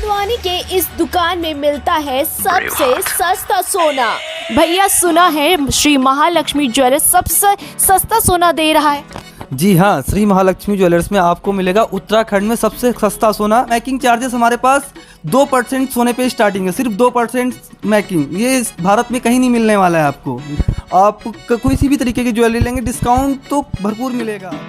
हल्द्वानी के इस दुकान में मिलता है सबसे सस्ता सोना। भैया सुना है श्री महालक्ष्मी ज्वेलर्स सबसे सस्ता सोना दे रहा है। जी हाँ, श्री महालक्ष्मी ज्वेलर्स में आपको मिलेगा उत्तराखंड में सबसे सस्ता सोना। मेकिंग चार्जेस हमारे पास 2% सोने पे स्टार्टिंग है, सिर्फ 2% मेकिंग। ये भारत में कहीं नहीं मिलने वाला है आपको। आप कोई सी भी तरीके की ज्वेलरी लेंगे डिस्काउंट तो भरपूर मिलेगा।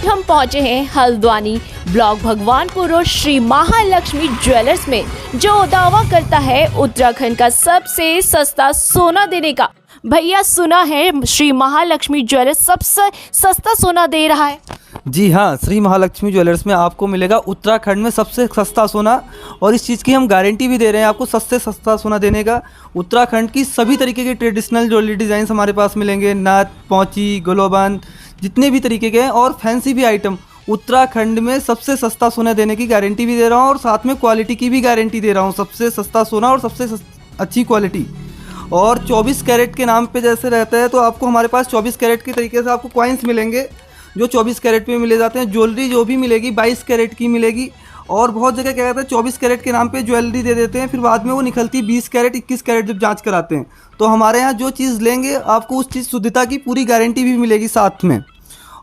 हम पहुंचे हैं Haldwani block Bhagwanpur road Shri Mahalakshmi jewellers में, जो दावा करता है उत्तराखंड का सबसे सस्ता सोना देने का। भैया सुना है श्री महालक्ष्मी ज्वेलर्स सबसे सस्ता सोना दे रहा है। जी हाँ, श्री महालक्ष्मी ज्वेलर्स में आपको मिलेगा उत्तराखंड में सबसे सस्ता सोना, और इस चीज़ की हम गारंटी भी दे रहे हैं आपको सबसे सस्ता सोना देने का। उत्तराखंड की सभी तरीके के ट्रेडिशनल ज्वेलरी डिज़ाइन हमारे पास मिलेंगे, नथ, पौची, गोलोबंद, जितने भी तरीके के हैं, और फैंसी भी आइटम। उत्तराखंड में सबसे सस्ता सोना देने की गारंटी भी दे रहा हूँ, और साथ में क्वालिटी की भी गारंटी दे रहा हूँ। सबसे सस्ता सोना और सबसे अच्छी क्वालिटी। और 24 कैरेट के नाम पे जैसे रहता है, तो आपको हमारे पास 24 कैरेट के तरीके से आपको कॉइन्स मिलेंगे जो 24 कैरेट पे मिले जाते हैं। ज्वेलरी जो भी मिलेगी 22 कैरेट की मिलेगी, और बहुत जगह क्या कहते हैं 24 कैरेट के नाम पे ज्वेलरी दे देते हैं, फिर बाद में वो निकलती 20 कैरेट 21 कैरेट जब जांच कराते हैं। तो हमारे यहाँ जो चीज़ लेंगे आपको उस चीज़ शुद्धता की पूरी गारंटी भी मिलेगी साथ में।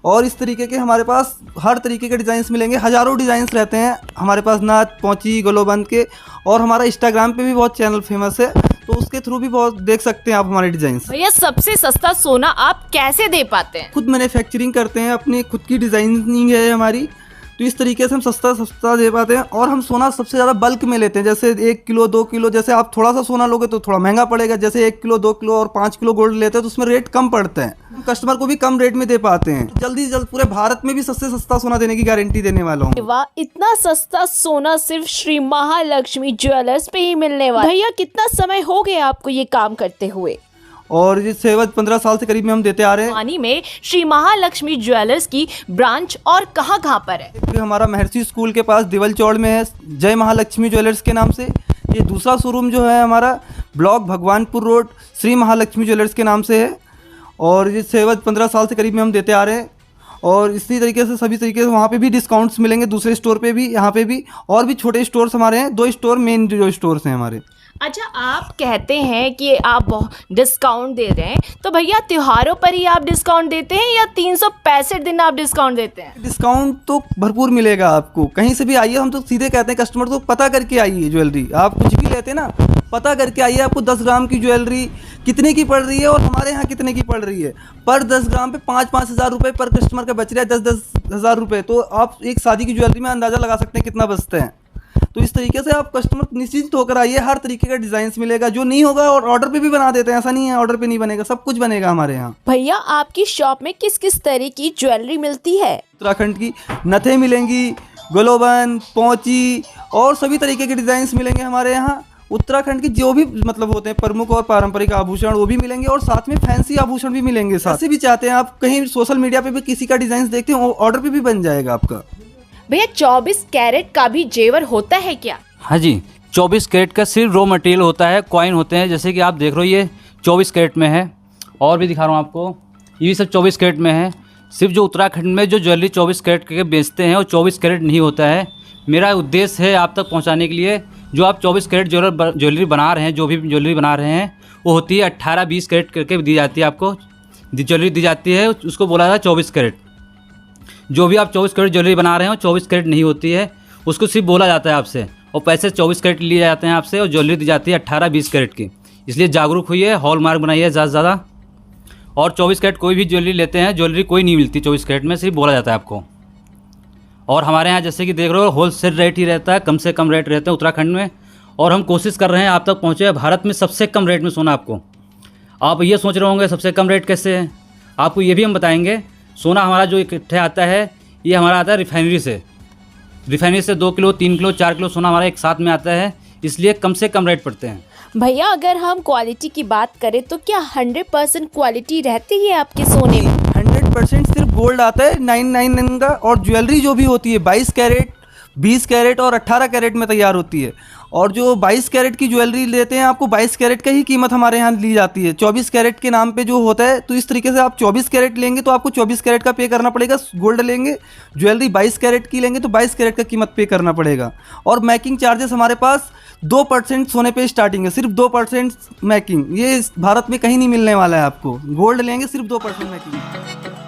और इस तरीके के हमारे पास हर तरीके के डिज़ाइंस मिलेंगे, हज़ारों डिज़ाइंस रहते हैं हमारे पास, नथ, पौची, गोलोबंद के। और हमारा इंस्टाग्राम पे भी बहुत चैनल फेमस है, तो उसके थ्रू भी बहुत देख सकते हैं आप हमारे डिज़ाइंस। भैया सबसे सस्ता सोना आप कैसे दे पाते हैं? खुद मैन्युफैक्चरिंग करते हैं, अपनी खुद की डिज़ाइनिंग है हमारी, तो इस तरीके से हम सस्ता दे पाते हैं। और हम सोना सबसे ज़्यादा बल्क में लेते हैं, जैसे 1 किलो 2 किलो। जैसे आप थोड़ा सा सोना लोगे तो थोड़ा महंगा पड़ेगा, जैसे 1 किलो 2 किलो और 5 किलो गोल्ड लेते हैं तो उसमें रेट कम पड़ता है, हम कस्टमर को भी कम रेट में दे पाते हैं। जल्दी पूरे भारत में भी सबसे सस्ता सोना देने की गारंटी देने वाला हूँ। वाह, इतना सस्ता सोना सिर्फ श्री महालक्ष्मी ज्वेलर्स पे ही मिलने वाला। भैया कितना समय हो गया आपको ये काम करते हुए? और ये सेवा 15 साल से करीब में हम देते आ रहे हैं। हल्द्वानी में श्री महालक्ष्मी ज्वेलर्स की ब्रांच और कहाँ पर है? हमारा महर्षि स्कूल के पास दिवल चौड़ में है, जय महालक्ष्मी ज्वेलर्स के नाम से। ये दूसरा शोरूम जो है हमारा block Bhagwanpur road Shri Mahalakshmi jewellers के नाम से है, और ये सेवा 15 साल से करीब में हम देते आ रहे हैं। और इसी तरीके से सभी तरीके से वहाँ पे भी डिस्काउंट्स मिलेंगे, दूसरे स्टोर पे भी, यहाँ पे भी, और भी छोटे स्टोर्स हमारे हैं। 2 स्टोर मेन जो स्टोर्स हैं हमारे। अच्छा, आप कहते हैं कि आप डिस्काउंट दे रहे हैं, तो भैया त्योहारों पर ही आप डिस्काउंट देते हैं या 365 दिन आप डिस्काउंट देते हैं? डिस्काउंट तो भरपूर मिलेगा आपको, कहीं से भी आइए। हम तो सीधे कहते हैं कस्टमर तो पता करके आइए। ज्वेलरी आप कुछ भी लेते हैं ना, पता करके आइए। आपको 10 ग्राम की ज्वेलरी कितने की पड़ रही है और हमारे यहाँ कितने की पड़ रही है। पर 10 ग्राम पे 5-5 हज़ार रुपये पर कस्टमर का बच रहा है, 10-10 हज़ार रुपये। तो आप एक शादी की ज्वेलरी में अंदाज़ा लगा सकते हैं कितना बचते हैं। तो इस तरीके से आप कस्टमर निश्चिंत होकर आइए, हर तरीके का डिज़ाइंस मिलेगा। जो नहीं होगा और ऑर्डर पे भी बना देते हैं, ऐसा नहीं है ऑर्डर पे नहीं बनेगा, सब कुछ बनेगा हमारे यहाँ। भैया आपकी शॉप में किस किस तरह की ज्वेलरी मिलती है? उत्तराखंड की नथें मिलेंगी, गोलोबंद, पौची, और सभी तरीके के डिज़ाइंस मिलेंगे हमारे यहाँ। उत्तराखंड की जो भी मतलब होते हैं प्रमुख और पारंपरिक आभूषण वो भी मिलेंगे, और साथ में फैंसी आभूषण भी मिलेंगे। साथ से भी चाहते हैं आप कहीं सोशल मीडिया पे भी किसी का डिज़ाइन देखते हैं, ऑर्डर पे भी बन जाएगा आपका। भैया 24 कैरेट का भी जेवर होता है क्या? हाँ जी, 24 कैरेट का सिर्फ रॉ मटेरियल होता है, कॉइन होते हैं। जैसे कि आप देख रहे हो ये 24 कैरेट में है, और भी दिखा रहा हूँ आपको, ये भी सब 24 कैरेट में है। सिर्फ जो उत्तराखंड में जो ज्वेलरी 24 कैरेट के बेचते हैं वो 24 कैरेट नहीं होता है। मेरा उद्देश्य है आप तक पहुँचाने के लिए जो आप 24 कैरेट ज्वेलरी बना रहे हैं, जो भी ज्वेलरी बना रहे हैं, वो होती है 18-20 कैरेट करके दी जाती है आपको। ज्वेलरी दी जाती है, उसको बोला जाता है 24 कैरेट। जो भी आप 24 कैरेट ज्वेलरी बना रहे हो 24 कैरेट नहीं होती है, उसको सिर्फ बोला जाता है आपसे, और पैसे 24 कैरेट लिए जाते हैं आपसे, और ज्वेलरी दी जाती है 18-20 कैरेट की। इसलिए जागरूक हुई हॉलमार्क बनाइए ज़्यादा से ज़्यादा। और 24 कैरेट कोई भी ज्वेलरी लेते हैं, ज्वेलरी कोई नहीं मिलती 24 कैरेट में, सिर्फ बोला जाता है आपको। और हमारे यहाँ जैसे कि देख रहे हो होलसेल रेट ही रहता है, कम से कम रेट रहते हैं उत्तराखंड में। और हम कोशिश कर रहे हैं आप तक पहुँचे भारत में सबसे कम रेट में सोना आपको। आप ये सोच रहे होंगे सबसे कम रेट कैसे है, आपको ये भी हम बताएंगे। सोना हमारा जो इकट्ठे आता है, ये हमारा आता है रिफाइनरी से। रिफाइनरी से 2 किलो 3 किलो 4 किलो सोना हमारा एक साथ में आता है, इसलिए कम से कम रेट पड़ते हैं। भैया अगर हम क्वालिटी की बात करें तो क्या 100% क्वालिटी रहती है आपके सोने में? 100% सिर्फ गोल्ड आता है 999 का, और ज्वेलरी जो भी होती है 22 कैरेट, 20 कैरेट और 18 कैरेट में तैयार होती है। और जो 22 कैरेट की ज्वेलरी लेते हैं आपको 22 कैरेट का ही कीमत हमारे यहाँ ली जाती है। 24 कैरेट के नाम पे जो होता है, तो इस तरीके से आप 24 कैरेट लेंगे तो आपको 24 कैरेट का पे करना पड़ेगा। गोल्ड लेंगे, ज्वेलरी 22 कैरेट की लेंगे तो 22 कैरेट का कीमत पे करना पड़ेगा। और मेकिंग चार्जेस हमारे पास 2% सोने पे स्टार्टिंग है, सिर्फ 2% मेकिंग। ये भारत में कहीं नहीं मिलने वाला है आपको। गोल्ड लेंगे सिर्फ 2% मेकिंग।